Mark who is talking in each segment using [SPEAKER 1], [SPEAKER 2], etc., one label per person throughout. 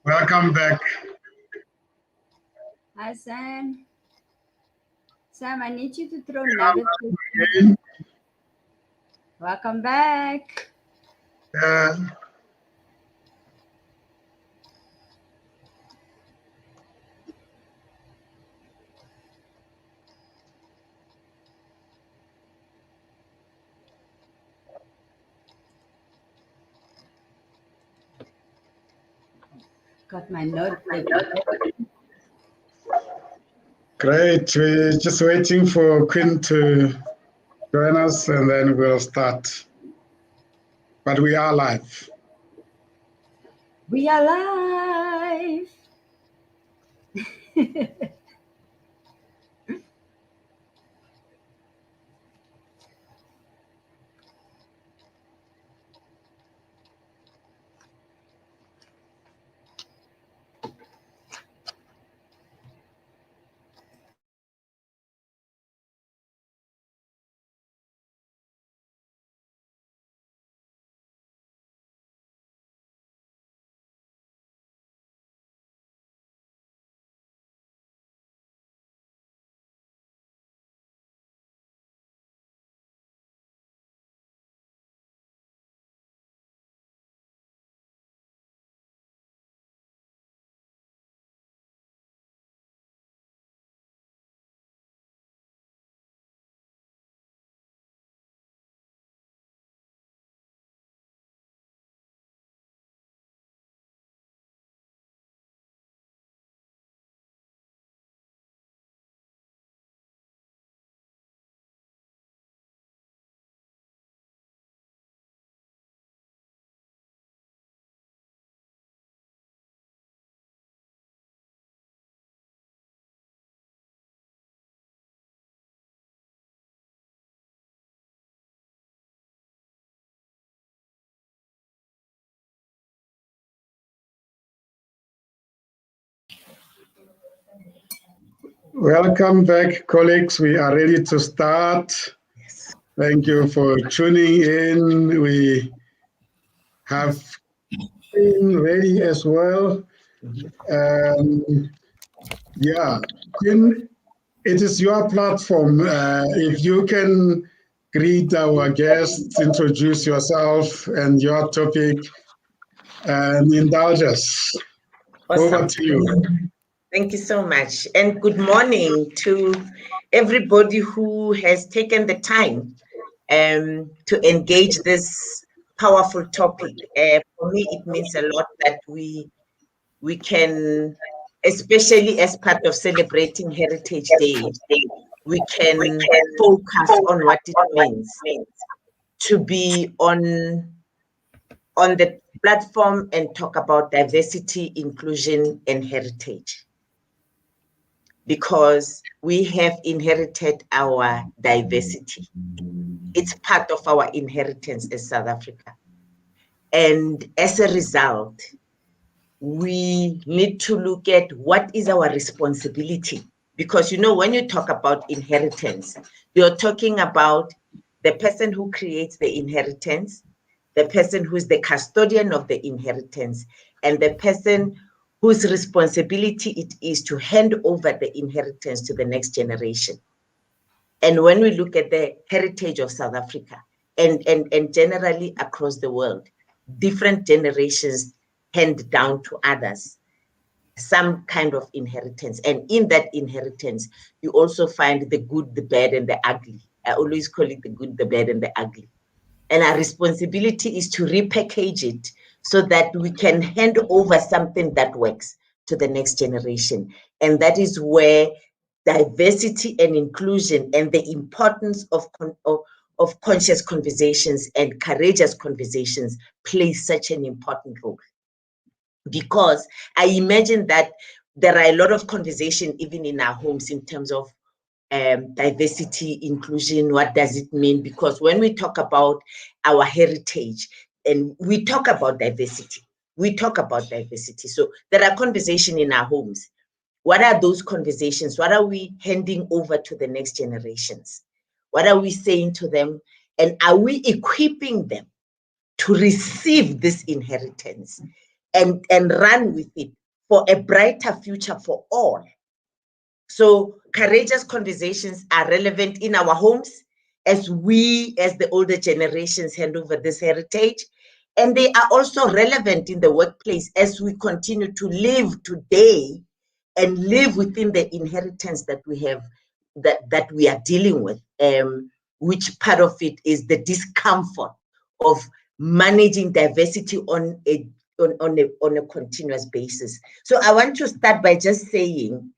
[SPEAKER 1] Welcome back.
[SPEAKER 2] Hi, Sam. Sam, I need you to throw nuggets. Welcome back. Got my note.
[SPEAKER 1] Great. We're just waiting for Queen to join us and then we'll start. But we are live.
[SPEAKER 2] We are live.
[SPEAKER 1] Welcome back, colleagues. We are ready to start. Thank you for tuning in. We have been ready as well. Yeah, Queen, it is your platform. If you can greet our guests, introduce yourself and your topic, and indulge us.
[SPEAKER 3] Awesome.
[SPEAKER 1] Over to you.
[SPEAKER 3] Thank you so much. And good morning to everybody who has taken the time to engage this powerful topic. For me, it means a lot that we can, especially as part of celebrating Heritage Day, we can focus on what it means to be on the platform and talk about diversity, inclusion, and heritage. Because we have inherited our diversity. It's part of our inheritance as South Africa. And as a result, we need to look at what is our responsibility. Because, you know, when you talk about inheritance, you're talking about the person who creates the inheritance, the person who's the custodian of the inheritance, and the person whose responsibility it is to hand over the inheritance to the next generation. And when we look at the heritage of South Africa and generally across the world, different generations hand down to others some kind of inheritance. And in that inheritance, you also find the good, the bad, and the ugly. I always call it the good, the bad, and the ugly. And our responsibility is to repackage it so that we can hand over something that works to the next generation. And that is where diversity and inclusion and the importance of conscious conversations and courageous conversations play such an important role. Because I imagine that there are a lot of conversation even in our homes in terms of diversity, inclusion, what does it mean? Because when we talk about our heritage and we talk about diversity, So there are conversations in our homes. What are those conversations? What are we handing over to the next generations? What are we saying to them? And are we equipping them to receive this inheritance and run with it for a brighter future for all. So courageous conversations are relevant in our homes as we, as the older generations, hand over this heritage. And they are also relevant in the workplace as we continue to live today and live within the inheritance that we have, that we are dealing with, which part of it is the discomfort of managing diversity on a continuous basis. So I want to start by just saying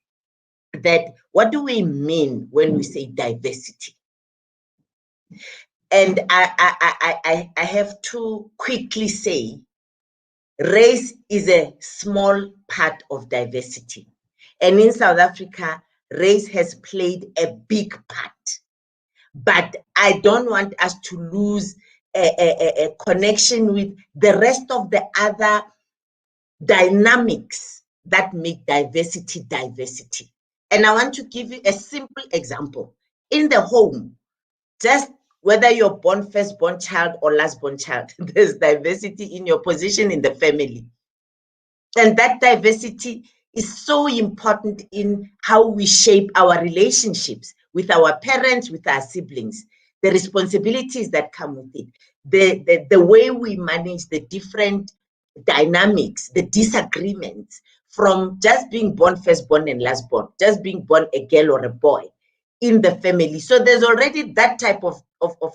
[SPEAKER 3] that what do we mean when we say diversity? And I have to quickly say, race is a small part of diversity. And in South Africa, race has played a big part. But I don't want us to lose a connection with the rest of the other dynamics that make diversity diversity. And I want to give you a simple example. In the home, just whether you're born firstborn child or lastborn child, there's diversity in your position in the family. And that diversity is so important in how we shape our relationships with our parents, with our siblings, the responsibilities that come with it, the way we manage the different dynamics, the disagreements, from just being born firstborn and lastborn, just being born a girl or a boy in the family. So there's already that type of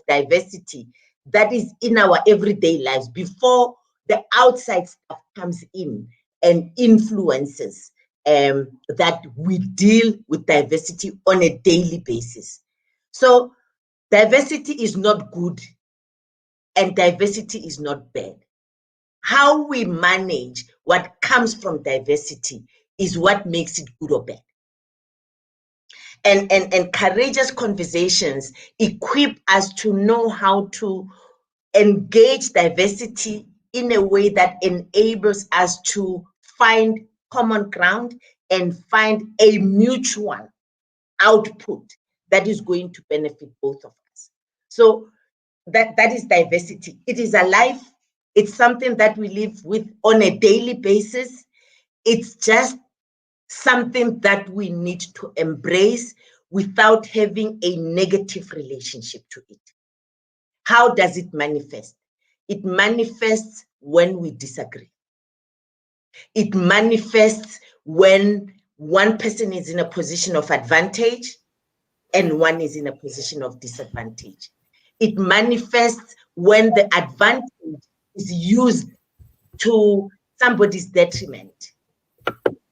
[SPEAKER 3] diversity that is in our everyday lives before the outside stuff comes in and influences that we deal with diversity on a daily basis. So diversity is not good and diversity is not bad. How we manage what comes from diversity is what makes it good or bad. And courageous conversations equip us to know how to engage diversity in a way that enables us to find common ground and find a mutual output that is going to benefit both of us. So that is diversity. It is alive. It's something that we live with on a daily basis. It's just something that we need to embrace without having a negative relationship to it. How does it manifest? It manifests when we disagree. It manifests when one person is in a position of advantage and one is in a position of disadvantage. It manifests when the advantage is used to somebody's detriment.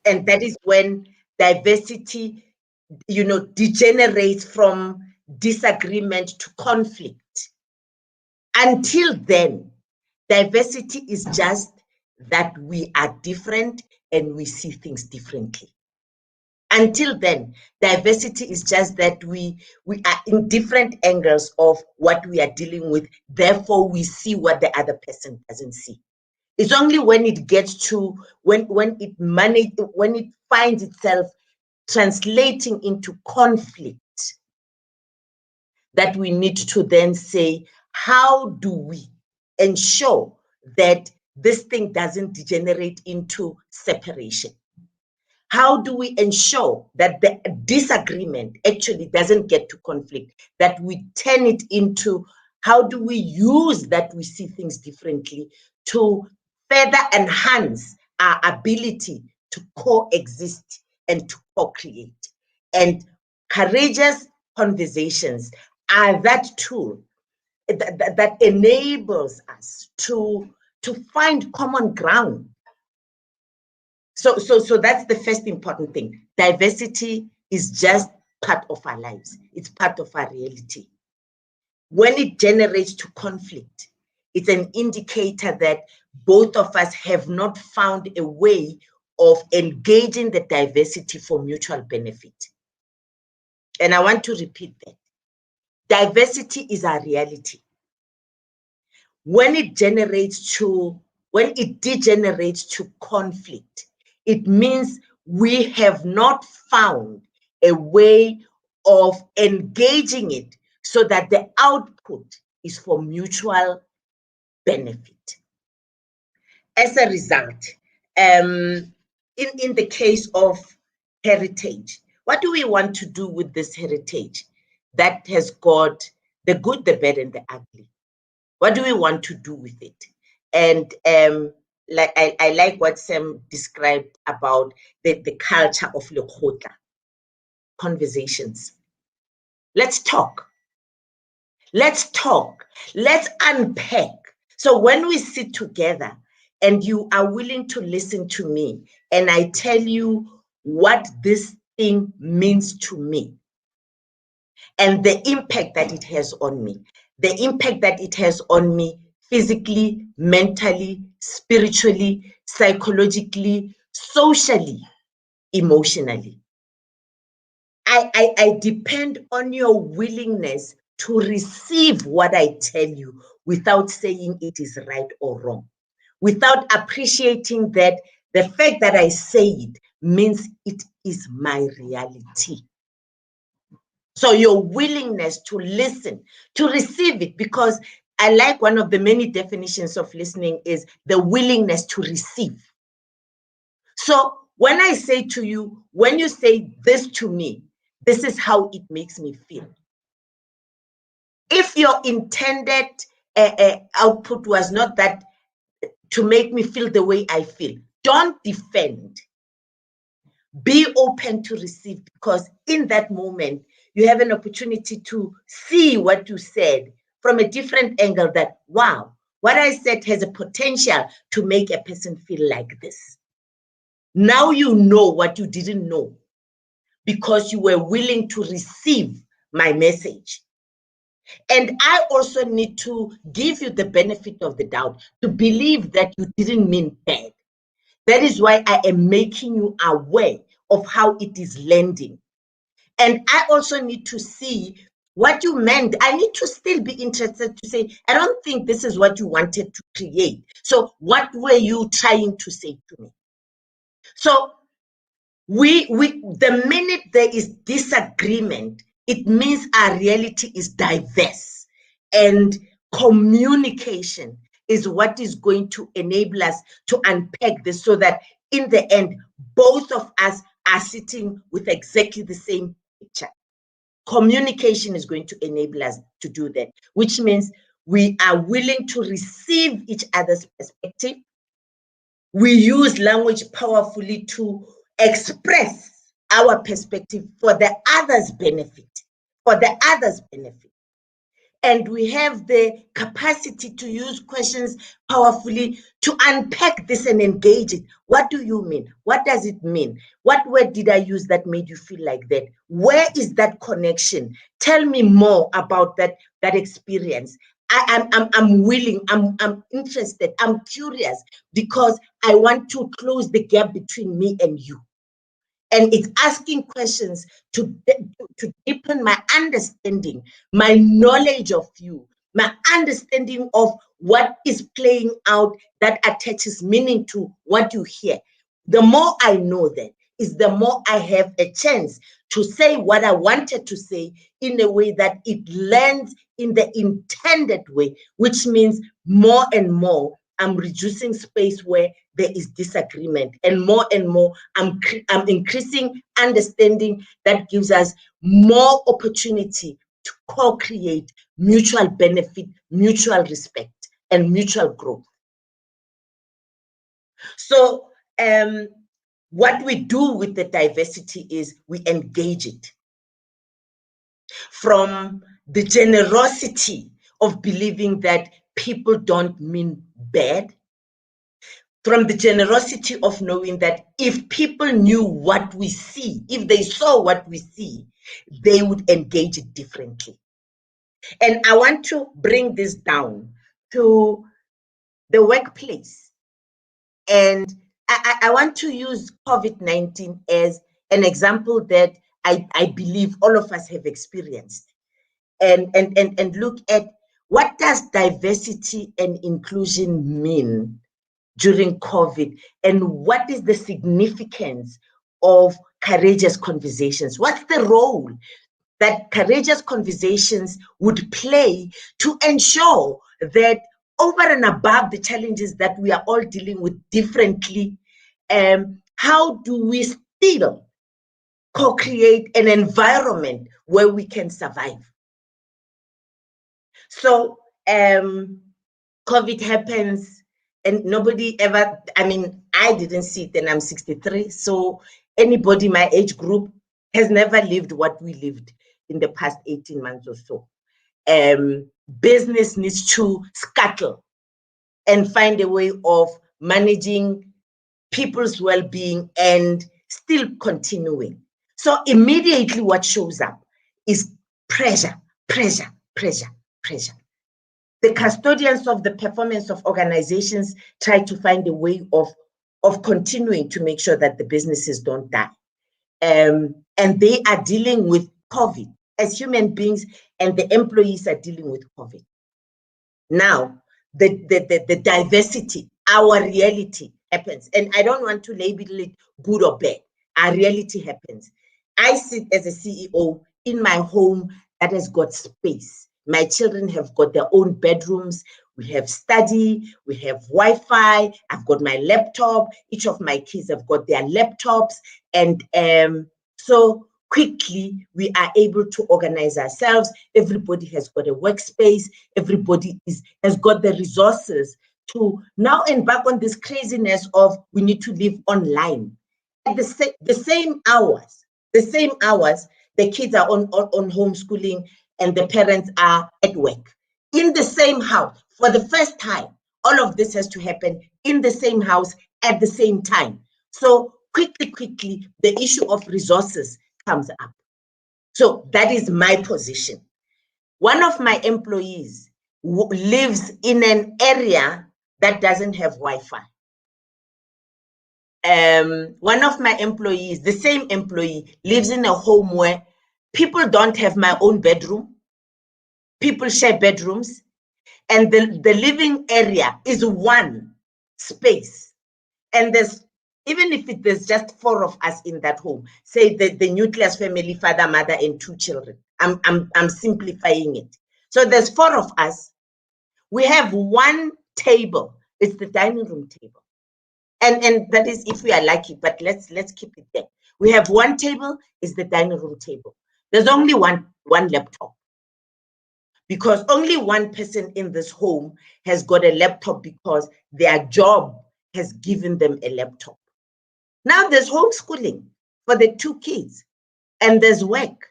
[SPEAKER 3] And that is when diversity, degenerates from disagreement to conflict. Until then, diversity is just that we are different and we see things differently. Until then, diversity is just that we are in different angles of what we are dealing with. Therefore, we see what the other person doesn't see. It's only when it gets to when it finds itself translating into conflict that we need to then say, how do we ensure that this thing doesn't degenerate into separation? How do we ensure that the disagreement actually doesn't get to conflict, that we turn it into, how do we use that we see things differently to further enhance our ability to coexist and to co-create? And courageous conversations are that tool that enables us to find common ground. So that's the first important thing. Diversity is just part of our lives. It's part of our reality. When it generates to conflict, it's an indicator that both of us have not found a way of engaging the diversity for mutual benefit. And I want to repeat that. Diversity is our reality. When it degenerates to conflict, it means we have not found a way of engaging it so that the output is for mutual benefit. As a result, in the case of heritage, what do we want to do with this heritage that has got the good, the bad, and the ugly? What do we want to do with it? And like I like what Sam described about the culture of LEKGOTLA conversations. Let's talk. Let's talk. Let's unpack. So when we sit together and you are willing to listen to me and I tell you what this thing means to me and the impact that it has on me, the impact that it has on me physically, mentally, spiritually, psychologically, socially, emotionally. I depend on your willingness to receive what I tell you without saying it is right or wrong, without appreciating that the fact that I say it means it is my reality. So your willingness to listen, to receive it, because I like one of the many definitions of listening is the willingness to receive. So when I say to you, when you say this to me, this is how it makes me feel. If your intended output was not that to make me feel the way I feel, don't defend. Be open to receive, because in that moment, you have an opportunity to see what you said from a different angle, that, wow, what I said has a potential to make a person feel like this. Now you know what you didn't know because you were willing to receive my message. And I also need to give you the benefit of the doubt to believe that you didn't mean bad. That is why I am making you aware of how it is landing. And I also need to see what you meant. I need to still be interested to say, I don't think this is what you wanted to create. So what were you trying to say to me? So the minute there is disagreement, it means our reality is diverse, and communication is what is going to enable us to unpack this, so that in the end, both of us are sitting with exactly the same picture. Communication is going to enable us to do that, which means we are willing to receive each other's perspective. We use language powerfully to express our perspective for the other's benefit, And we have the capacity to use questions powerfully to unpack this and engage it. What do you mean? What does it mean? What word did I use that made you feel like that? Where is that connection? Tell me more about that experience. I'm willing, I'm interested, I'm curious, because I want to close the gap between me and you. And it's asking questions to deepen my understanding, my knowledge of you, my understanding of what is playing out that attaches meaning to what you hear. The more I know that, is the more I have a chance to say what I wanted to say in a way that it lands in the intended way, which means more and more I'm reducing space where there is disagreement, and more I'm increasing understanding that gives us more opportunity to co-create mutual benefit, mutual respect, and mutual growth. So what we do with the diversity is we engage it from the generosity of believing that people don't mean bad, from the generosity of knowing that if people knew what we see, if they saw what we see, they would engage it differently. And I want to bring this down to the workplace. And I want to use COVID-19 as an example that I believe all of us have experienced. And look at, what does diversity and inclusion mean during COVID, and what is the significance of courageous conversations? What's the role that courageous conversations would play to ensure that, over and above the challenges that we are all dealing with differently, how do we still co-create an environment where we can survive? So COVID happens and nobody ever, I mean, I didn't see it and I'm 63. So anybody my age group has never lived what we lived in the past 18 months or so. Business needs to scuttle and find a way of managing people's well-being and still continuing. So immediately what shows up is pressure, pressure, pressure, pressure. The custodians of the performance of organizations try to find a way of continuing to make sure that the businesses don't die. And they are dealing with COVID as human beings, and the employees are dealing with COVID. Now, the diversity, our reality happens. And I don't want to label it good or bad. Our reality happens. I sit as a CEO in my home that has got space. My children have got their own bedrooms. We have study, we have Wi-Fi. I've got my laptop. Each of my kids have got their laptops. And so quickly we are able to organize ourselves. Everybody has got a workspace. Everybody has got the resources to now embark on this craziness of we need to live online. At the same hours, the kids are on homeschooling and the parents are at work. In the same house, for the first time, all of this has to happen in the same house at the same time. So quickly, the issue of resources comes up. So that is my position. One of my employees lives in an area that doesn't have Wi-Fi. One of my employees, the same employee, lives in a home where people don't have my own bedroom. People share bedrooms, and the living area is one space. And there's, even if there's just 4 of us in that home, say the nucleus family, father, mother, and 2 children. I'm simplifying it. So there's 4 of us. We have one table. It's the dining room table. And that is if we are lucky, but let's keep it there. We have one table, is the dining room table. There's only one laptop, because only one person in this home has got a laptop because their job has given them a laptop. Now there's homeschooling for the 2 kids, and there's work,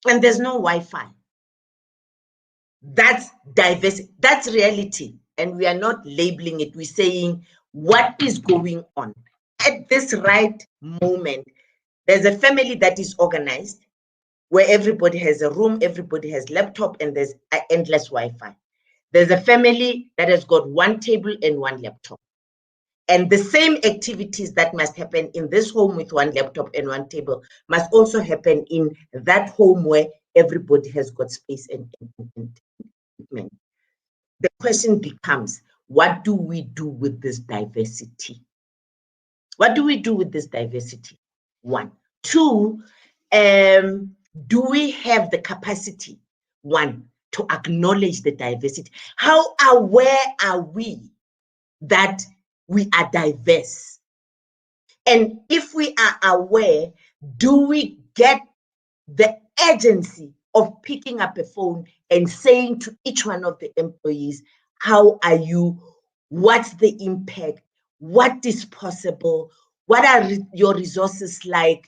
[SPEAKER 3] and there's no Wi-Fi. That's diversity, that's reality, and we are not labeling it. We're saying what is going on at this right moment. There's a family that is organized, where everybody has a room, everybody has laptop, and there's endless Wi-Fi. There's a family that has got one table and one laptop. And the same activities that must happen in this home with one laptop and one table must also happen in that home where everybody has got space and equipment. The question becomes, what do we do with this diversity? What do we do with this diversity? 1. 2, do we have the capacity, 1, to acknowledge the diversity? How aware are we that we are diverse? And if we are aware, do we get the urgency of picking up a phone and saying to each one of the employees, how are you? What's the impact? What is possible? What are your resources like?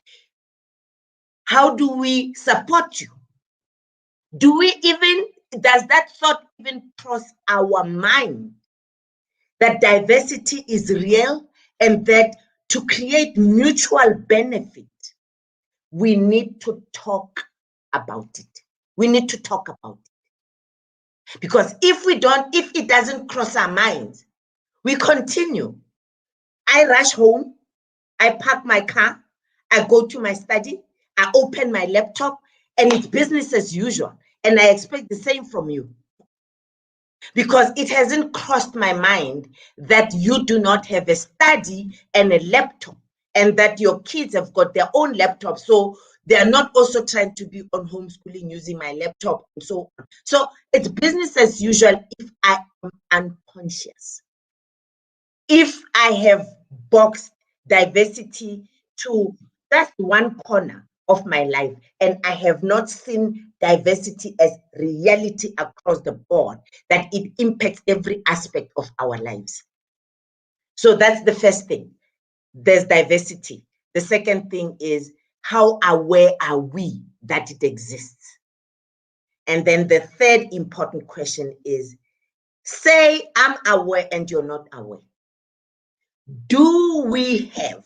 [SPEAKER 3] How do we support you? Does that thought even cross our mind that diversity is real and that to create mutual benefit, we need to talk about it. We need to talk about it. Because if it doesn't cross our minds, we continue. I rush home, I park my car, I go to my study, I open my laptop, and it's business as usual. And I expect the same from you. Because it hasn't crossed my mind that you do not have a study and a laptop, and that your kids have got their own laptop. So they are not also trying to be on homeschooling using my laptop and so on. So it's business as usual if I am unconscious. If I have boxed diversity to just one corner of my life, and I have not seen diversity as reality across the board, that it impacts every aspect of our lives. So that's the first thing. There's diversity. The second thing is, how aware are we that it exists? And then the third important question is, say I'm aware and you're not aware. Do we have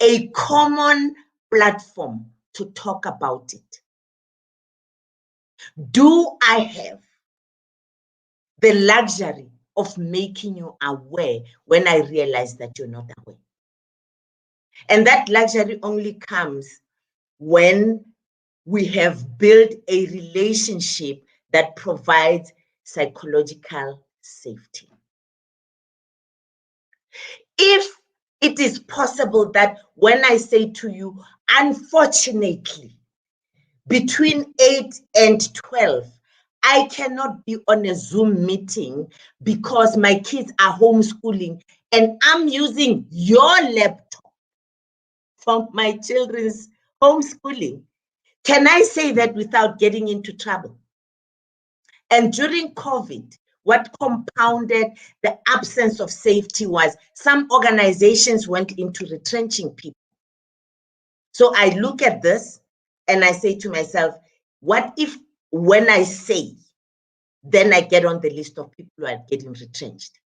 [SPEAKER 3] a common platform to talk about it? Do I have the luxury of making you aware when I realize that you're not aware? And that luxury only comes when we have built a relationship that provides psychological safety. If it is possible that when I say to you, unfortunately, between 8 and 12, I cannot be on a Zoom meeting because my kids are homeschooling and I'm using your laptop for my children's homeschooling, can I say that without getting into trouble? And during COVID, what compounded the absence of safety was some organizations went into retrenching people. So I look at this and I say to myself, what if when I say, then I get on the list of people who are getting retrenched?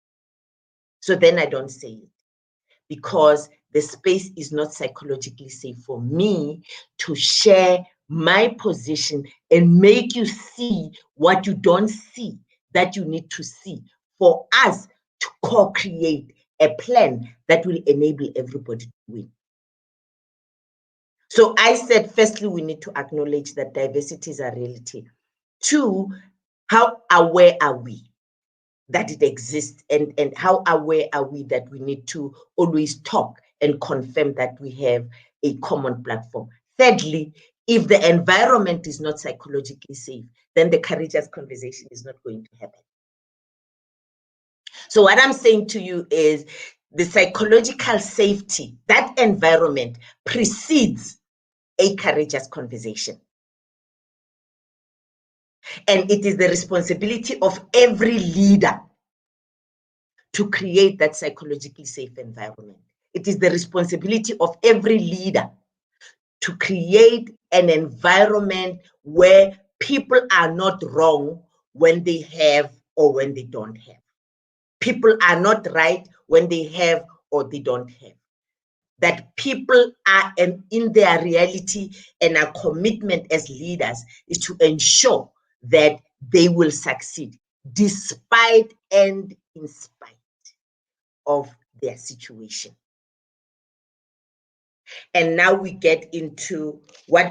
[SPEAKER 3] So then I don't say it, because the space is not psychologically safe for me to share my position and make you see what you don't see that you need to see for us to co-create a plan that will enable everybody to win. So I said, firstly, we need to acknowledge that diversity is a reality. Two, how aware are we that it exists, and how aware are we that we need to always talk and confirm that we have a common platform? Thirdly, if the environment is not psychologically safe, then the courageous conversation is not going to happen. So what I'm saying to you is, the psychological safety, that environment precedes a courageous conversation. And it is the responsibility of every leader to create that psychologically safe environment. It is the responsibility of every leader to create an environment where people are not wrong when they have or when they don't have. People are not right when they have or they don't have. That people are in their reality, and our commitment as leaders is to ensure that they will succeed despite and in spite of their situation. And now we get into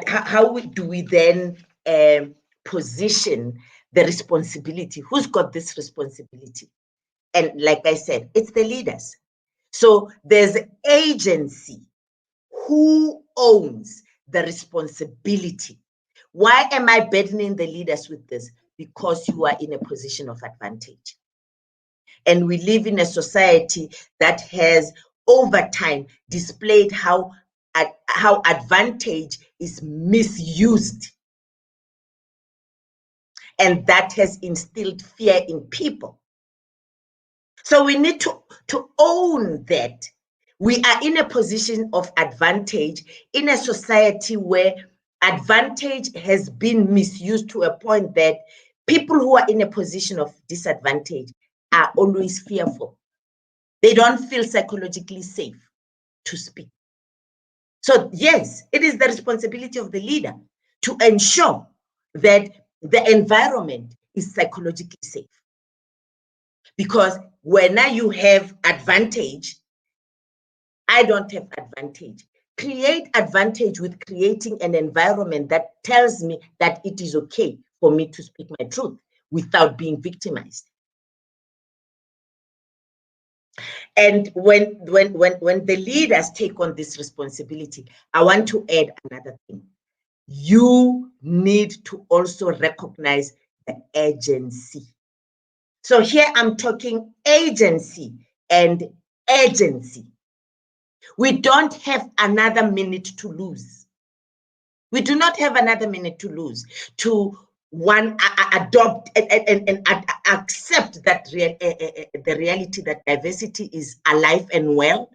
[SPEAKER 3] how do we then position the responsibility? Who's got this responsibility? And like I said, it's the leaders. So there's agency. Who owns the responsibility? Why am I burdening the leaders with this? Because you are in a position of advantage. And we live in a society that has over time displayed how advantage is misused. And that has instilled fear in people. So we need to own that. We are in a position of advantage in a society where advantage has been misused to a point that people who are in a position of disadvantage are always fearful. They don't feel psychologically safe to speak. So yes, it is the responsibility of the leader to ensure that the environment is psychologically safe. Because when you have advantage, I don't have advantage. Create advantage with creating an environment that tells me that it is okay for me to speak my truth without being victimized. And when the leaders take on this responsibility, I want to add another thing. You need to also recognize the agency. So here I'm talking agency and agency. We don't have another minute to lose. We do not have another minute to lose to adopt and accept that the reality that diversity is alive and well,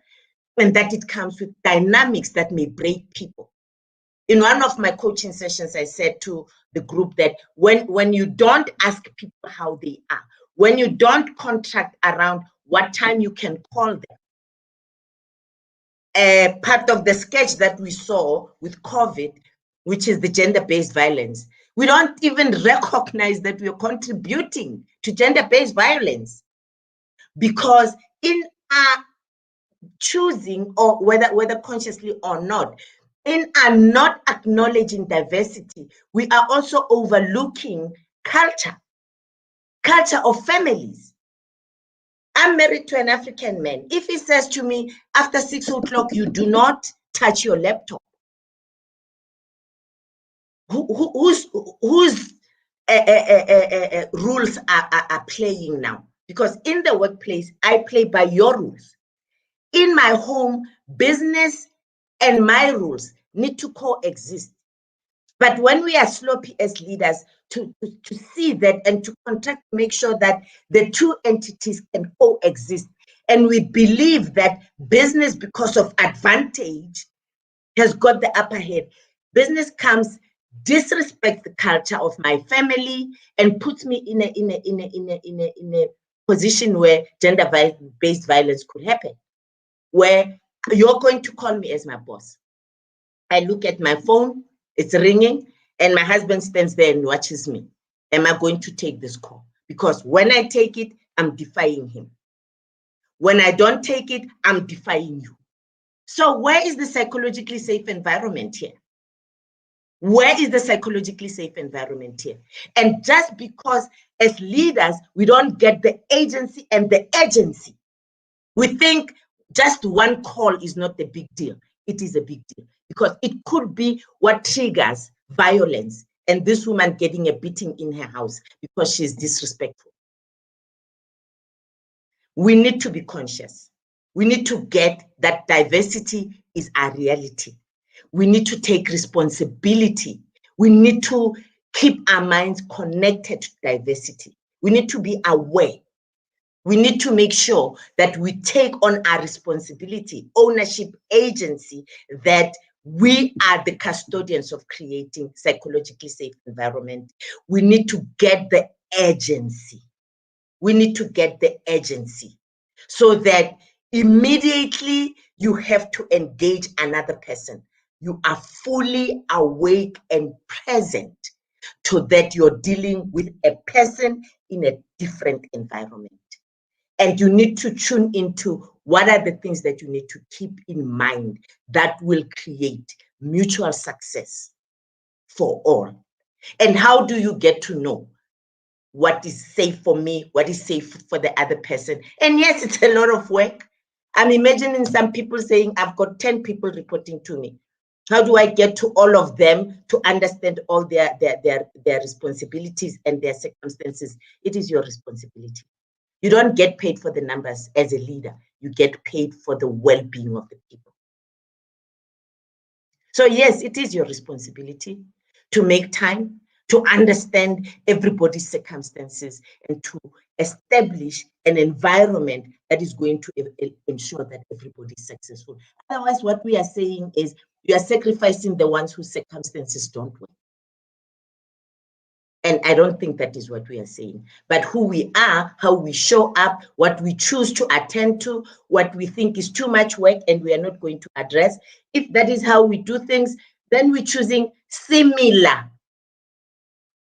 [SPEAKER 3] and that it comes with dynamics that may break people. In one of my coaching sessions, I said to the group that when you don't ask people how they are, when you don't contract around what time you can call them, part of the sketch that we saw with COVID, which is the gender-based violence, we don't even recognize that we are contributing to gender-based violence, because in our choosing, or whether consciously or not, in our not acknowledging diversity, we are also overlooking culture of families. I'm married to an African man. If he says to me, after 6 o'clock, you do not touch your laptop, whose rules are playing now? Because in the workplace, I play by your rules. In my home, business and my rules need to coexist. But when we are sloppy as leaders to see that and to contract, make sure that the two entities can coexist, and we believe that business, because of advantage, has got the upper hand. Business comes, disrespects the culture of my family, and puts me in a position where gender-based violence could happen, where you're going to call me as my boss. I look at my phone, it's ringing, and my husband stands there and watches me. Am I going to take this call? Because when I take it, I'm defying him. When I don't take it, I'm defying you. So where is the psychologically safe environment here? Where is the psychologically safe environment here? And just because as leaders, we don't get the agency and the urgency, we think just one call is not a big deal. It is a big deal, because it could be what triggers violence, and this woman getting a beating in her house because she's disrespectful. We need to be conscious. We need to get that diversity is our reality. We need to take responsibility. We need to keep our minds connected to diversity. We need to be aware. We need to make sure that we take on our responsibility, ownership, agency, that we are the custodians of creating psychologically safe environment. We need to get the agency. We need to get the agency so that immediately you have to engage another person, you are fully awake and present to that you're dealing with a person in a different environment. And you need to tune into what are the things that you need to keep in mind that will create mutual success for all. And how do you get to know what is safe for me, what is safe for the other person? And yes, it's a lot of work. I'm imagining some people saying, I've got 10 people reporting to me. How do I get to all of them to understand all their responsibilities and their circumstances? It is your responsibility. You don't get paid for the numbers as a leader. You get paid for the well-being of the people. So yes, it is your responsibility to make time, to understand everybody's circumstances, and to establish an environment that is going to ensure that everybody is successful. Otherwise, what we are saying is you are sacrificing the ones whose circumstances don't work. And I don't think that is what we are saying. But who we are, how we show up, what we choose to attend to, what we think is too much work and we are not going to address. If that is how we do things, then we're choosing similar.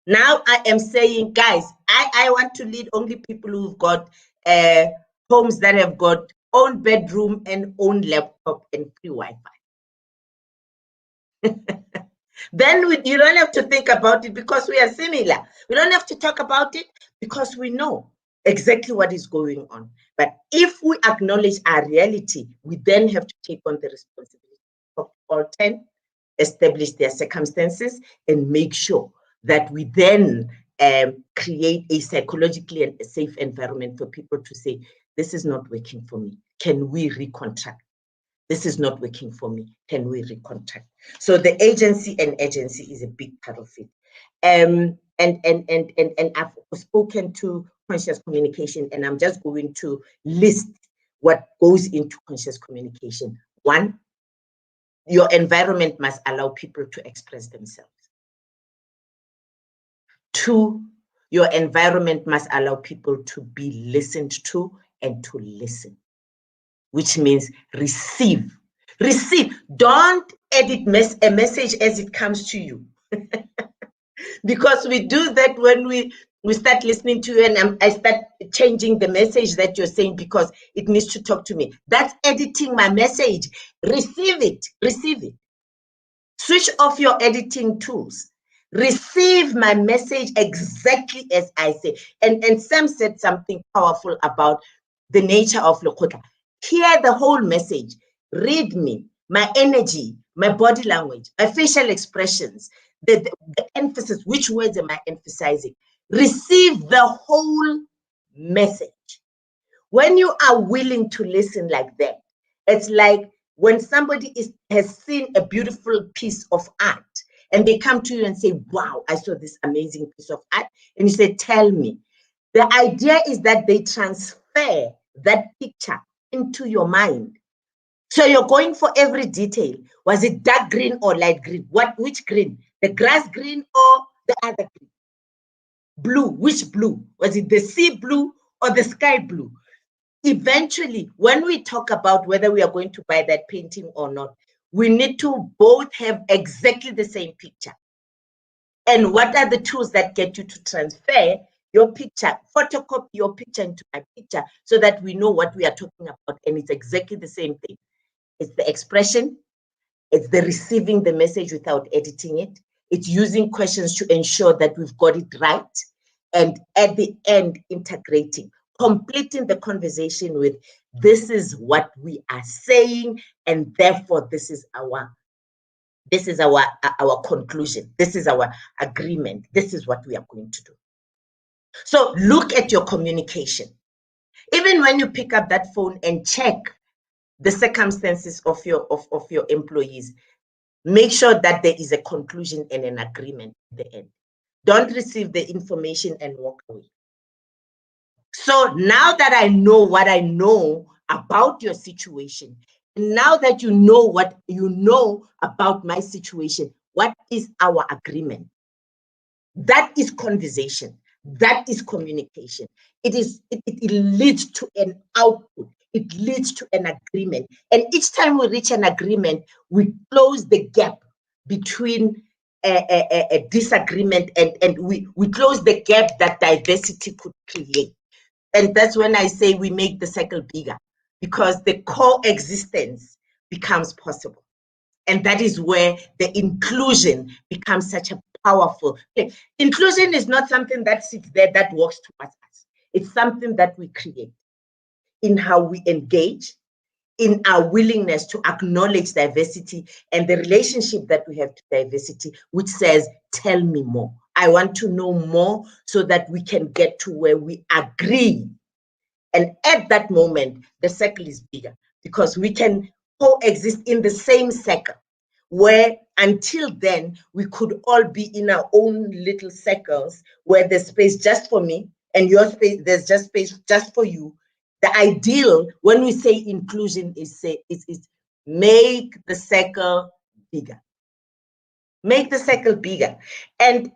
[SPEAKER 3] Now I am saying, guys, I want to lead only people who've got homes that have got own bedroom and own laptop and free Wi-Fi. Then you don't have to think about it because we are similar. We don't have to talk about it because we know exactly what is going on. But if we acknowledge our reality, we then have to take on the responsibility of all 10, establish their circumstances, and make sure that we then create a psychologically and a safe environment for people to say, this is not working for me. Can we recontract? this is not working for me. Can we recontract? So the agency is a big part of it. And I've spoken to conscious communication, and I'm just going to list what goes into conscious communication. 1, your environment must allow people to express themselves. 2, your environment must allow people to be listened to and to listen, which means receive. Receive. Don't edit a message as it comes to you. Because we do that when we start listening to you, and I start changing the message that you're saying because it needs to talk to me. That's editing my message. Receive it. Receive it. Switch off your editing tools. Receive my message exactly as I say. And Sam said something powerful about the nature of Lekgotla. Hear the whole message. Read me, my energy, my body language, my facial expressions, the emphasis. Which words am I emphasizing? Receive the whole message. When you are willing to listen like that, it's like when somebody has seen a beautiful piece of art and they come to you and say, wow, I saw this amazing piece of art. And you say, tell me. The idea is that they transfer that picture into your mind. So you're going for every detail. Was it dark green or light green? Which green? The grass green or the other green? Blue, which blue? Was it the sea blue or the sky blue? Eventually, when we talk about whether we are going to buy that painting or not, we need to both have exactly the same picture. And what are the tools that get you to transfer your picture, photocopy your picture into my picture so that we know what we are talking about and it's exactly the same thing? It's the expression, it's the receiving the message without editing it, it's using questions to ensure that we've got it right, and at the end, integrating, completing the conversation with, this is what we are saying, and therefore this is our conclusion, this is our agreement, this is what we are going to do. So look at your communication. Even when you pick up that phone and check the circumstances of your employees, make sure that there is a conclusion and an agreement at the end. Don't receive the information and walk away. So now that I know what I know about your situation, now that you know what you know about my situation, what is our agreement? That is conversation. That is communication. It leads to an output. It leads to an agreement. And each time we reach an agreement, we close the gap between a disagreement and we close the gap that diversity could create. And that's when I say we make the circle bigger, because the coexistence becomes possible. And that is where the inclusion becomes such a powerful thing. Inclusion is not something that sits there that walks towards us. It's something that we create in how we engage, in our willingness to acknowledge diversity and the relationship that we have to diversity, which says, tell me more. I want to know more so that we can get to where we agree. And at that moment, the circle is bigger because we can coexist in the same circle, where until then, we could all be in our own little circles where there's space just for me and your space, there's just space just for you. The ideal, when we say inclusion, is make the circle bigger. Make the circle bigger. And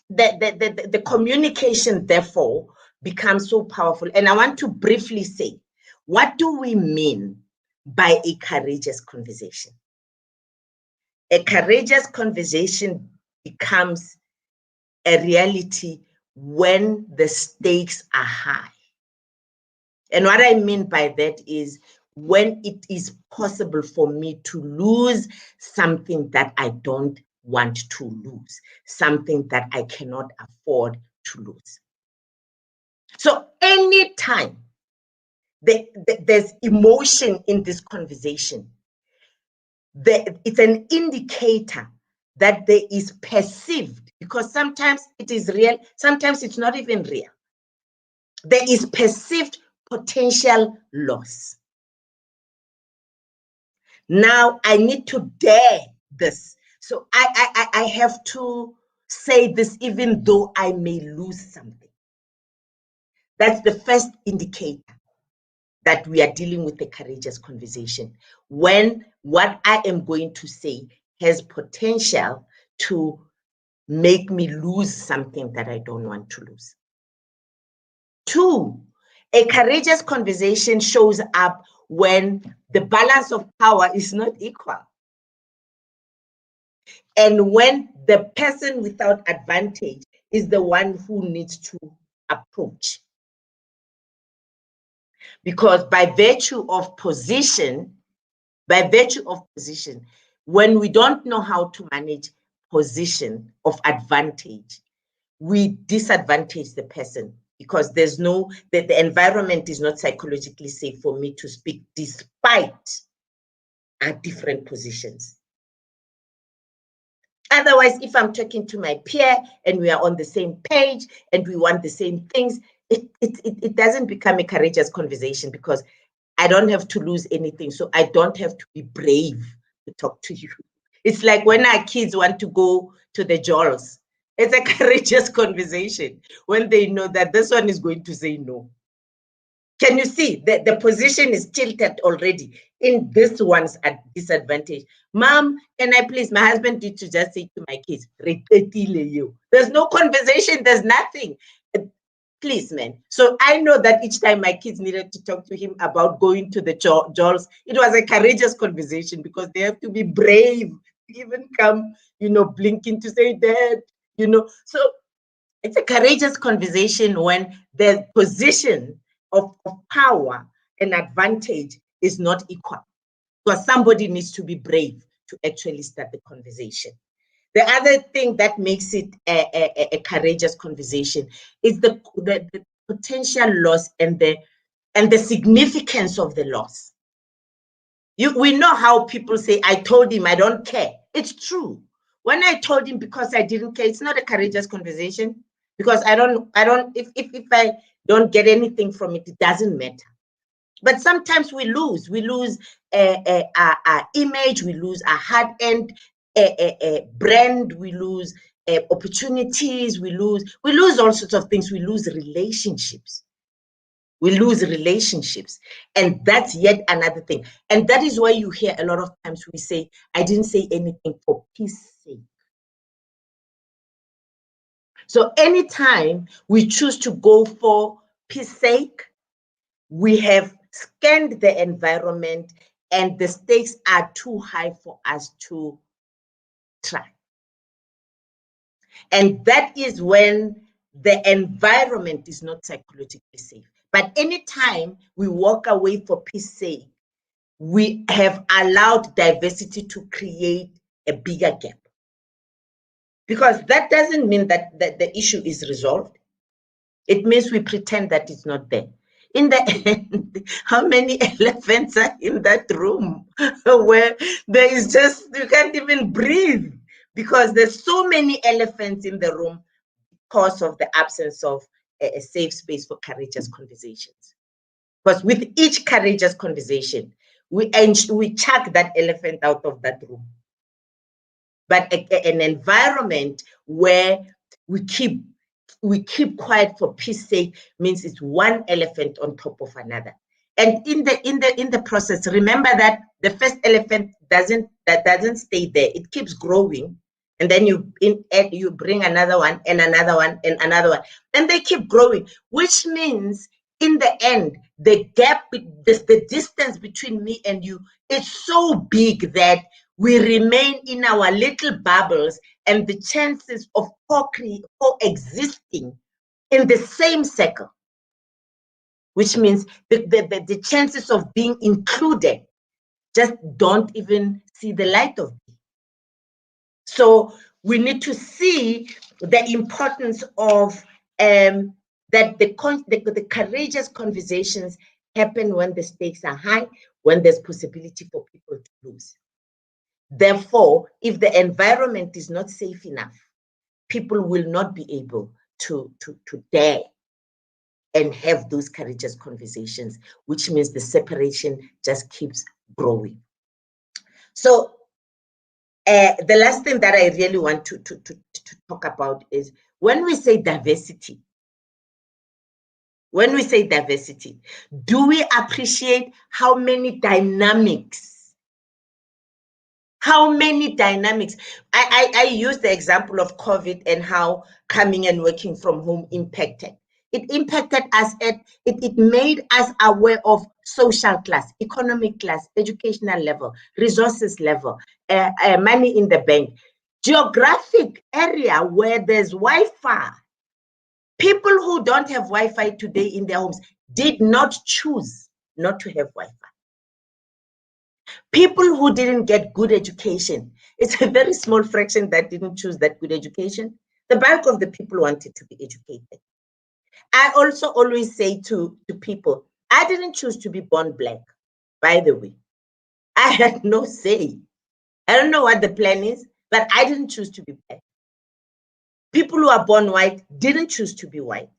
[SPEAKER 3] the communication, therefore, becomes so powerful. And I want to briefly say, what do we mean by a courageous conversation? A courageous conversation becomes a reality when the stakes are high. And what I mean by that is when it is possible for me to lose something that I don't want to lose, something that I cannot afford to lose. So anytime there's emotion in this conversation, it's an indicator that there is perceived, because sometimes it is real, sometimes it's not even real. There is perceived potential loss. Now I need to dare this. So I have to say this even though I may lose something. That's the first indicator that we are dealing with a courageous conversation. When what I am going to say has potential to make me lose something that I don't want to lose. 2, a courageous conversation shows up when the balance of power is not equal. And when the person without advantage is the one who needs to approach. Because by virtue of position, when we don't know how to manage position of advantage, we disadvantage the person, because there's no, the environment is not psychologically safe for me to speak despite our different positions. Otherwise, if I'm talking to my peer and we are on the same page and we want the same things, it doesn't become a courageous conversation, because I don't have to lose anything. So I don't have to be brave to talk to you. It's like when our kids want to go to the Jaws. It's a courageous conversation when they know that this one is going to say no. Can you see that the position is tilted already in this one's disadvantage? Mom, can I please, my husband did to just say to my kids, there's no conversation, there's nothing. Please, man. So I know that each time my kids needed to talk to him about going to the Jaws, it was a courageous conversation, because they have to be brave, even come, blinking to say that, So it's a courageous conversation when the position of power and advantage is not equal, because somebody needs to be brave to actually start the conversation. The other thing that makes it a courageous conversation is the potential loss and the significance of the loss. We know how people say, I told him I don't care. It's true. When I told him because I didn't care, it's not a courageous conversation, because if I don't get anything from it, it doesn't matter. But sometimes we lose our image, we lose our hard-earned brand, we lose opportunities, we lose all sorts of things. We lose relationships. And that's yet another thing. And that is why you hear a lot of times we say, I didn't say anything for peace sake. So anytime we choose to go for peace sake, we have scanned the environment and the stakes are too high for us to try. And that is when the environment is not psychologically safe. But anytime we walk away for peace sake, we have allowed diversity to create a bigger gap. Because that doesn't mean that the issue is resolved. It means we pretend that it's not there. In the end, how many elephants are in that room where there is just, you can't even breathe, because there's so many elephants in the room because of the absence of a safe space for courageous conversations. Because with each courageous conversation, we chuck that elephant out of that room. But an environment where we keep quiet for peace sake means it's one elephant on top of another. And in the process, remember that the first elephant doesn't stay there. It keeps growing. And then you bring another one and another one and another one. And they keep growing, which means in the end, the gap, the distance between me and you is so big that we remain in our little bubbles, and the chances of coexisting in the same circle, which means the chances of being included just don't even see the light of day. So we need to see the importance of that the courageous conversations happen when the stakes are high, when there's possibility for people to lose. Therefore, if the environment is not safe enough, people will not be able to dare and have those courageous conversations, which means the separation just keeps growing. So the last thing that I really want to talk about is when we say diversity, do we appreciate how many dynamics? I use the example of COVID and how coming and working from home impacted. It impacted us it made us aware of social class, economic class, educational level, resources level, money in the bank, geographic area where there's Wi-Fi. People who don't have Wi-Fi today in their homes did not choose not to have Wi-Fi. People who didn't get good education, it's a very small fraction that didn't choose that good education. The bulk of the people wanted to be educated. I also always say to people, I didn't choose to be born black, by the way. I had no say. I don't know what the plan is, but I didn't choose to be black. People who are born white didn't choose to be white.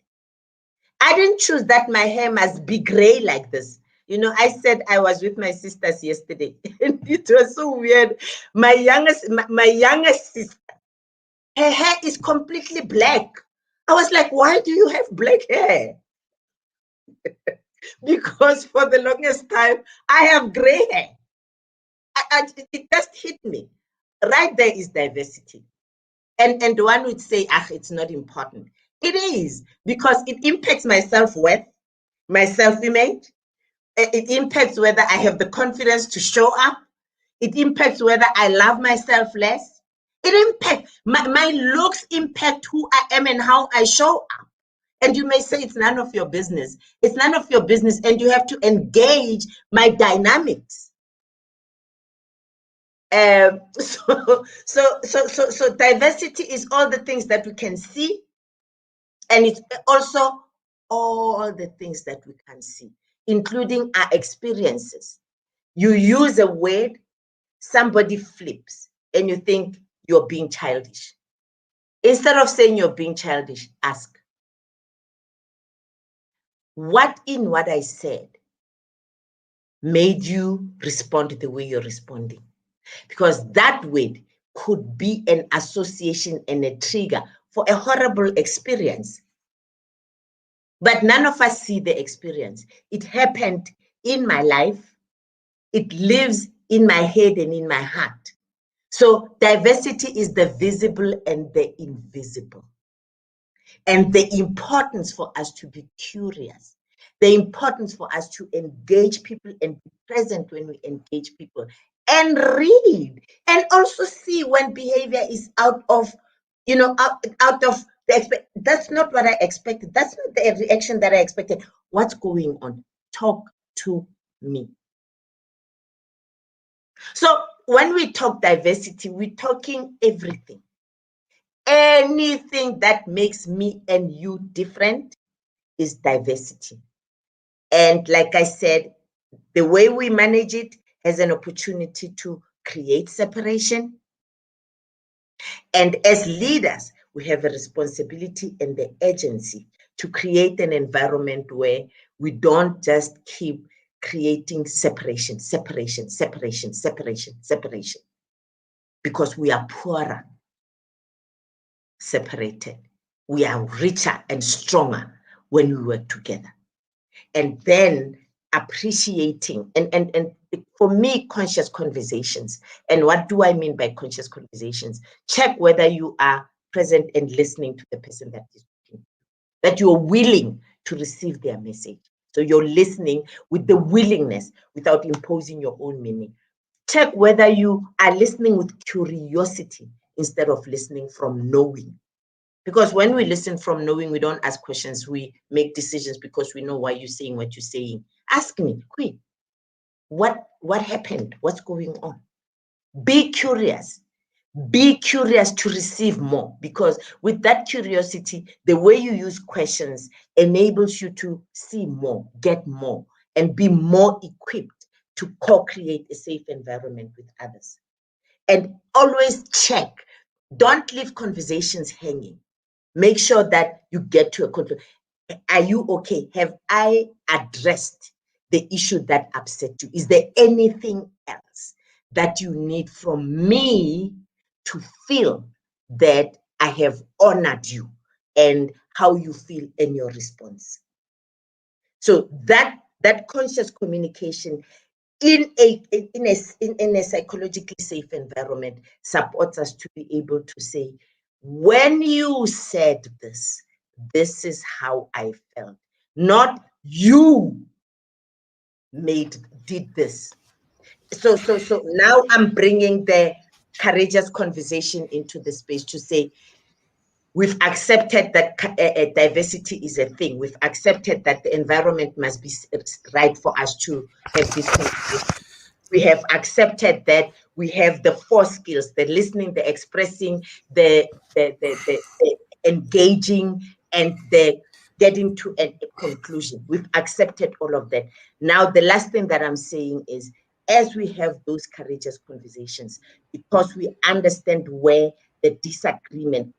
[SPEAKER 3] I didn't choose that my hair must be gray like this. You know, I said I was with my sisters yesterday, and it was so weird. My youngest sister, her hair is completely black. I was like, why do you have black hair? Because for the longest time, I have gray hair. It just hit me. Right there is diversity. And one would say, it's not important. It is, because it impacts my self-worth, my self-image. It impacts whether I have the confidence to show up. It impacts whether I love myself less. It impacts, my looks impact who I am and how I show up. And you may say it's none of your business. It's none of your business, and you have to engage my dynamics. So diversity is all the things that we can see, and it's also all the things that we can see, including our experiences. You use a word, somebody flips, and you think you're being childish. Instead of saying you're being childish, ask, what in what I said made you respond the way you're responding? Because that word could be an association and a trigger for a horrible experience. But none of us see the experience. It happened in my life. It lives in my head and in my heart. So diversity is the visible and the invisible. And the importance for us to be curious, the importance for us to engage people and be present when we engage people, and read, and also see when behavior is out of the that's not what I expected. That's not the reaction that I expected. What's going on? Talk to me. So when we talk diversity, we're talking everything. Anything that makes me and you different is diversity. And like I said, the way we manage it has an opportunity to create separation. And as leaders, we have a responsibility and the agency to create an environment where we don't just keep creating separation, because we are poorer separated. We are richer and stronger when we work together. And then appreciating, and for me, conscious conversations. And what do I mean by conscious conversations? Check whether you are present and listening to the person that is speaking, that you're willing to receive their message. So you're listening with the willingness without imposing your own meaning. Check whether you are listening with curiosity instead of listening from knowing. Because when we listen from knowing, we don't ask questions. We make decisions because we know why you're saying what you're saying. Ask me, Queen, what happened? What's going on? Be curious. Be curious to receive more, because with that curiosity, the way you use questions enables you to see more, get more, and be more equipped to co-create a safe environment with others. And always check. Don't leave conversations hanging. Make sure that you get to a conclusion. Are you okay? Have I addressed the issue that upset you? Is there anything else that you need from me to feel that I have honored you and how you feel in your response. So that conscious communication in a psychologically safe environment supports us to be able to say, when you said this, this is how I felt. Not you did this. So now I'm bringing the courageous conversation into the space to say, we've accepted that diversity is a thing. We've accepted that the environment must be right for us to have this conversation. We have accepted that we have the 4 skills: the listening, the expressing, the engaging, and the getting to a conclusion. We've accepted all of that. Now, the last thing that I'm saying is, as we have those courageous conversations, because we understand where the disagreement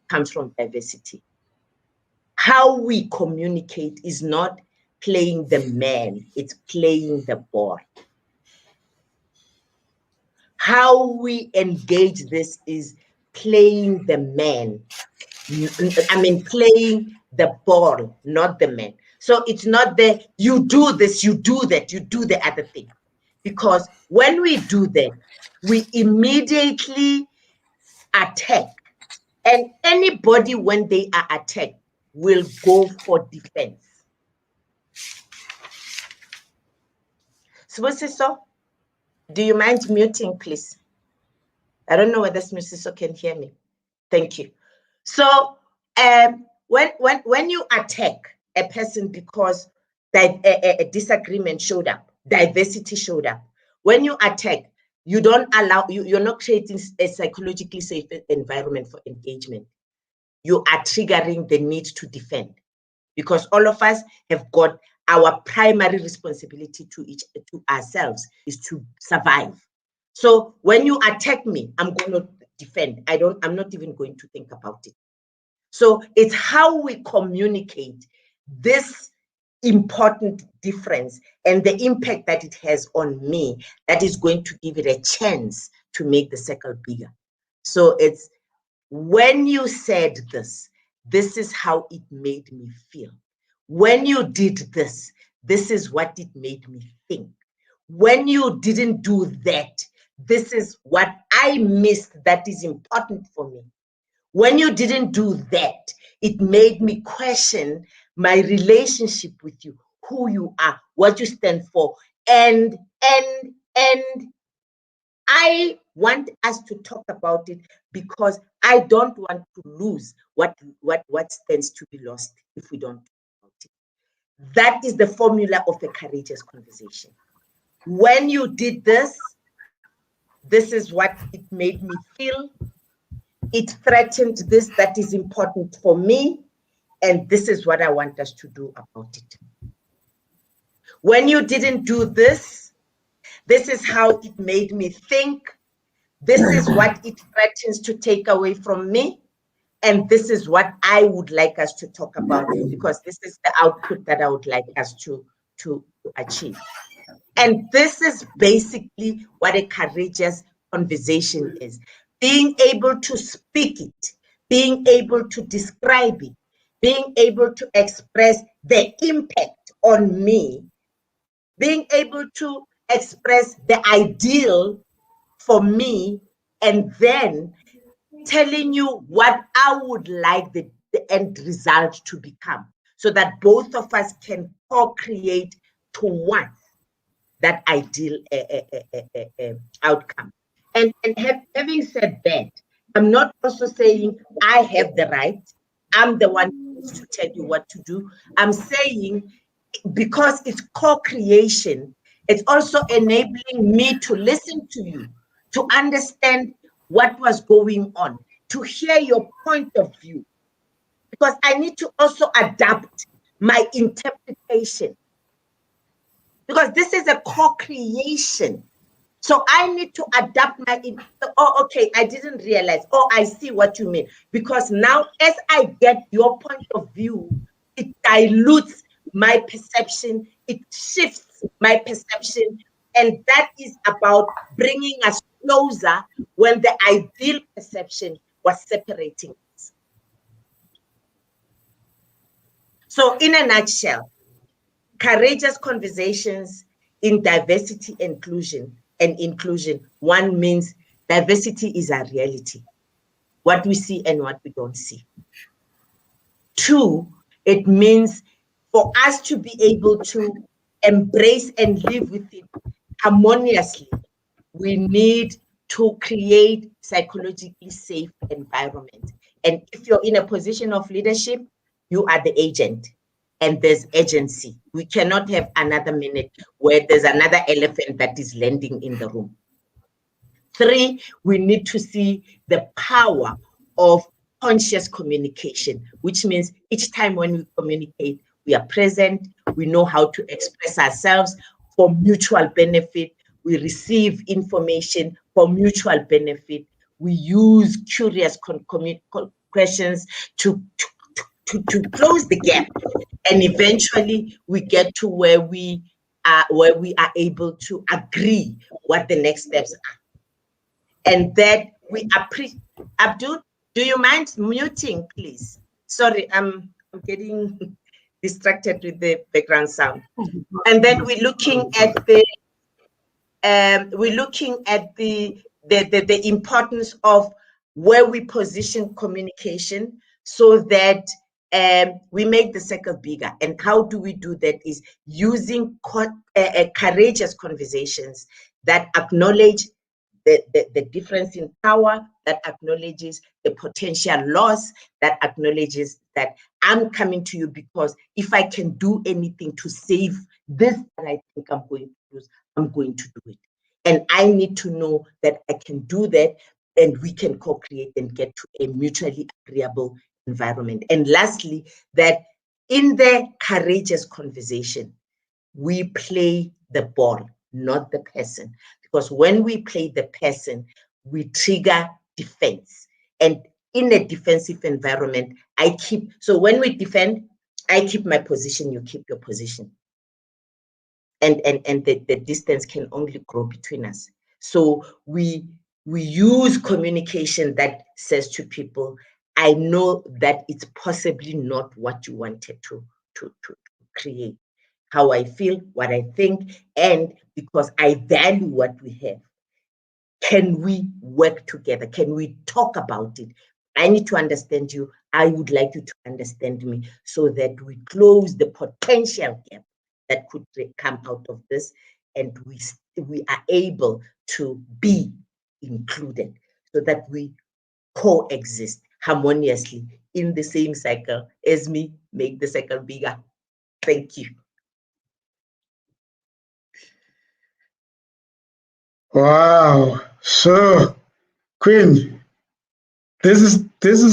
[SPEAKER 3] comes from diversity, how we communicate is not playing the man, it's playing the ball. How we engage this is playing the man. I mean, playing the ball, not the man. So it's not that you do this, you do that, you do the other thing. Because when we do that, we immediately attack. And anybody, when they are attacked, will go for defense. Sibusiso, do you mind muting, please? I don't know whether Sibusiso can hear me. Thank you. So when you attack a person because a disagreement showed up, diversity showed up, when you attack, you don't allow, you're not creating a psychologically safe environment for engagement. You are triggering the need to defend, because all of us have got our primary responsibility to ourselves is to survive. So when you attack me, I'm going to defend. I'm not even going to think about it. So it's how we communicate this important difference and the impact that it has on me that is going to give it a chance to make the circle bigger. So it's, when you said this, this is how it made me feel. When you did this, this is what it made me think. When you didn't do that, this is what I missed that is important for me. When you didn't do that, it made me question my relationship with you, who you are, what you stand for. And I want us to talk about it because I don't want to lose what stands to be lost if we don't talk about it. That is the formula of a courageous conversation. When you did this, this is what it made me feel. It threatened this that is important for me, and this is what I want us to do about it. When you didn't do this, this is how it made me think. This is what it threatens to take away from me, and this is what I would like us to talk about, because this is the output that I would like us to achieve. And this is basically what a courageous conversation is. Being able to speak it, being able to describe it, being able to express the impact on me, being able to express the ideal for me, and then telling you what I would like the end result to become, so that both of us can co-create towards that ideal outcome. And having said that, I'm not also saying I have the right, I'm the one to tell you what to do. I'm saying, because it's co-creation, it's also enabling me to listen to you, to understand what was going on, to hear your point of view, because I need to also adapt my interpretation, because this is a co-creation. So I need to adapt my, oh, okay, I didn't realize, oh, I see what you mean. Because now as I get your point of view, it dilutes my perception, it shifts my perception And that is about bringing us closer when the ideal perception was separating us. So in a nutshell, courageous conversations in diversity, inclusion, and inclusion. One means diversity is a reality, what we see and what we don't see. Two, it means for us to be able to embrace and live with it harmoniously, we need to create psychologically safe environment. And if you're in a position of leadership, you are the agent and there's agency. We cannot have another minute where there's another elephant that is landing in the room. Three, we need to see the power of conscious communication, which means each time when we communicate, we are present, we know how to express ourselves for mutual benefit, we receive information for mutual benefit, we use curious questions to close the gap, and eventually we get to where we are able to agree what the next steps are. And that we appreciate. Abdul, do you mind muting, please? Sorry, I'm getting distracted with the background sound. And then we're looking at the importance of where we position communication so that we make the circle bigger. And how do we do that is using courageous conversations that acknowledge the difference in power, that acknowledges the potential loss, that acknowledges that I'm coming to you because if I can do anything to save this that I think I'm going to lose, I'm going to do it. And I need to know that I can do that and we can co-create and get to a mutually agreeable environment. And lastly, that in the courageous conversation, we play the ball, not the person. Because when we play the person, we trigger defense. And in a defensive environment, so when we defend, I keep my position, you keep your position. And the distance can only grow between us. So we use communication that says to people, I know that it's possibly not what you wanted to create. How I feel, what I think, and because I value what we have, can we work together? Can we talk about it? I need to understand you. I would like you to understand me so that we close the potential gap that could come out of this and we are able to be included so that we coexist harmoniously in the same cycle as me, make the cycle bigger. Thank you.
[SPEAKER 1] Wow. So, Queen, this is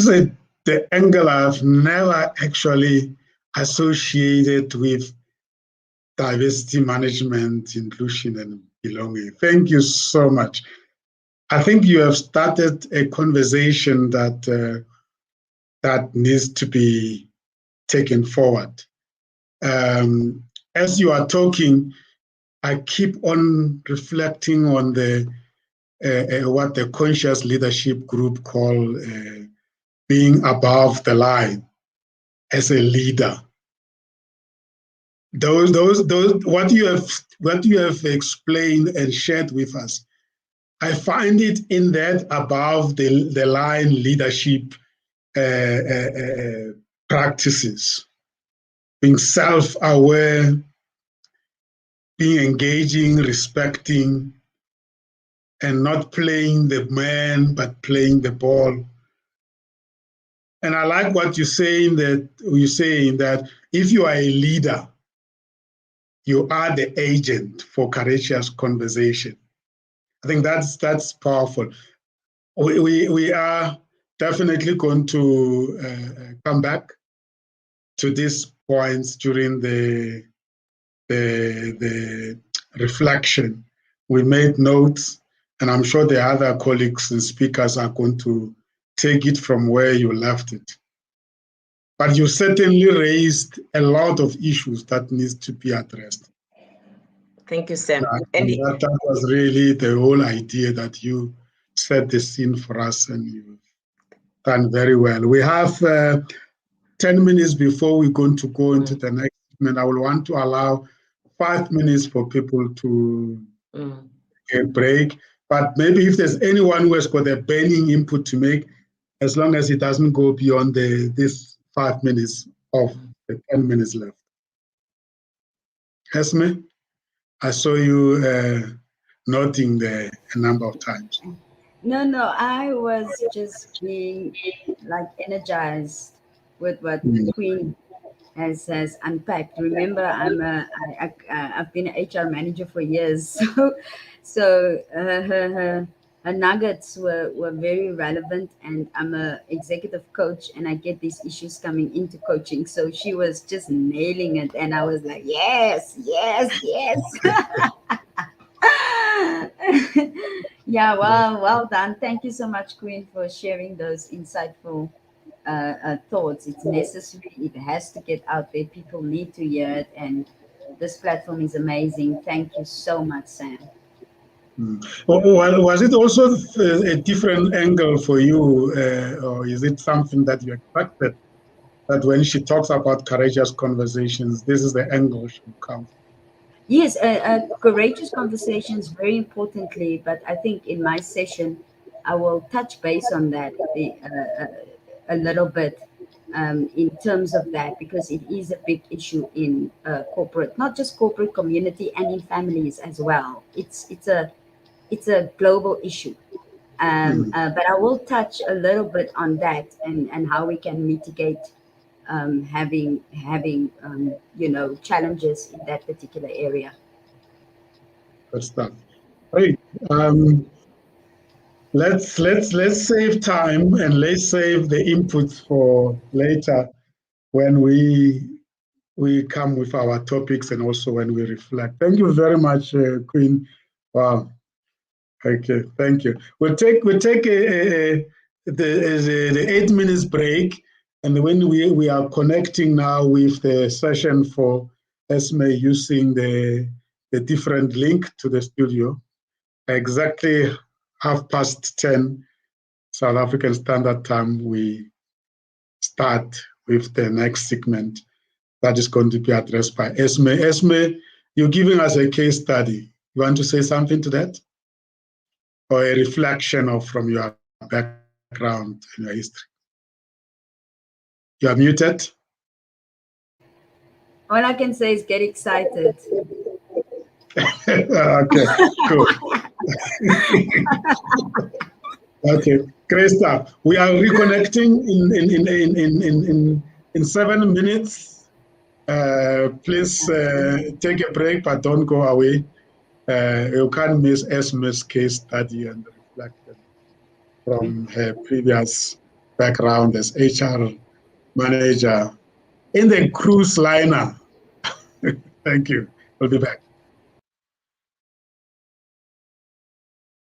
[SPEAKER 1] the angle I've never actually associated with diversity management, inclusion, and belonging. Thank you so much. I think you have started a conversation that that needs to be taken forward. As you are talking, I keep on reflecting on the what the conscious leadership group call being above the line as a leader. Those what you have explained and shared with us, I find it in that above the line leadership practices, being self-aware, being engaging, respecting, and not playing the man, but playing the ball. And I like what you're saying that if you are a leader, you are the agent for courageous conversation. I think that's powerful. We are definitely going to come back to these points during the reflection. We made notes, and I'm sure the other colleagues and speakers are going to take it from where you left it. But you certainly raised a lot of issues that needs to be addressed.
[SPEAKER 3] Thank you, Sam.
[SPEAKER 1] That was really the whole idea, that you set the scene for us, and you've done very well. We have 10 minutes before we're going to go into the next segment. I will want to allow 5 minutes for people to take a break. But maybe if there's anyone who has got a burning input to make, as long as it doesn't go beyond this 5 minutes of the 10 minutes left. Esme, I saw you nodding there a number of times.
[SPEAKER 2] No, I was just being like energized with what Queen has unpacked. Remember, I've been an HR manager for years, so her nuggets were very relevant, and I'm a executive coach, and I get these issues coming into coaching. So she was just nailing it, and I was like, yes. Yeah, well done. Thank you so much, Queen, for sharing those insightful thoughts. It's necessary. It has to get out there. People need to hear it, and this platform is amazing. Thank you so much, Sam.
[SPEAKER 1] Well, was it also a different angle for you, or is it something that you expected, that when she talks about courageous conversations, this is the angle she will come?
[SPEAKER 2] Yes, courageous conversations, very importantly, but I think in my session, I will touch base on that a little bit in terms of that, because it is a big issue in corporate, not just corporate community, and in families as well. It's a global issue. But I will touch a little bit on that, and how we can mitigate having challenges in that particular area.
[SPEAKER 1] Good stuff. Great. Let's save time, and let's save the inputs for later, when we come with our topics, and also when we reflect. Thank you very much, Queen. Wow. Okay, thank you. We'll take the 8 minutes break, and when we are connecting now with the session for Esme, using the different link to the studio, exactly 10:30 South African Standard Time, we start with the next segment that is going to be addressed by Esme. Esme, you're giving us a case study. You want to say something to that? Or a reflection from your background and your history? You are muted.
[SPEAKER 2] All I can say is get excited.
[SPEAKER 1] Okay, cool. Okay, great stuff. We are reconnecting in 7 minutes. Please take a break, but don't go away. You can't miss Esme's case study and the reflection from her previous background as HR manager in the cruise liner. Thank you. We'll be back.